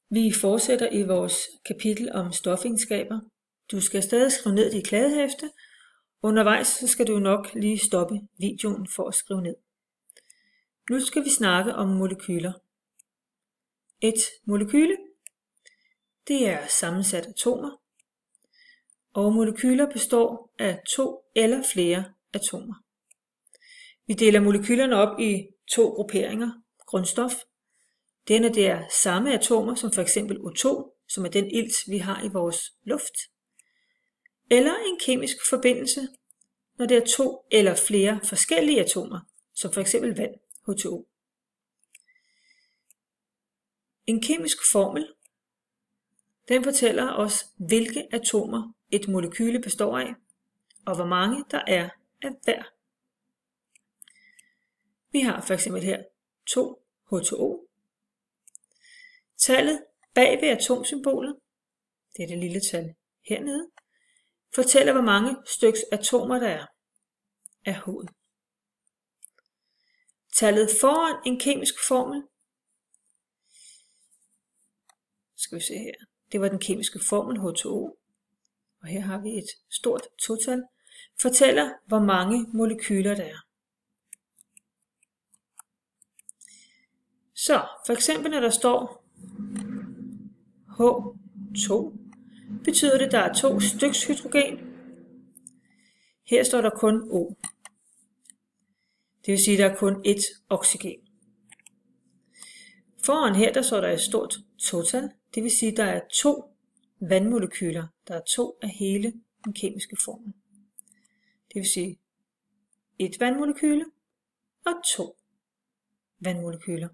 Vi fortsætter i vores kapitel om stofegenskaber. Du skal stadig skrive ned i dit kladdehæfte. Undervejs så skal du nok lige stoppe videoen for at skrive ned. Nu skal vi snakke om molekyler. Et molekyle, det er sammensat atomer, og molekyler består af 2 eller flere atomer. Vi deler molekylerne op i 2 grupperinger. Grundstof, det er, når det er samme atomer som f.eks. O2, som er den ilt, vi har i vores luft. Eller en kemisk forbindelse, når det er 2 eller flere forskellige atomer, som f.eks. vand, H2O. En kemisk formel, den fortæller os, hvilke atomer et molekyle består af, og hvor mange der er af hver. Vi har f.eks. her 2 H2O. Tallet bag ved atomsymbolet, det er det lille tal hernede, fortæller hvor mange styks atomer der er af H'et. Tallet foran en kemisk formel, skal vi se her, det var den kemiske formel H2O, og her har vi et stort total, fortæller hvor mange molekyler der er. Så for eksempel når der står H2, betyder det, at der er 2 styks hydrogen. Her står der kun O. Det vil sige, at der er kun 1 oxygen. Foran her, der står der et stort total. Det vil sige, at der er 2 vandmolekyler. Der er 2 af hele den kemiske formel. Det vil sige 1 vandmolekyle og 2 vandmolekyler.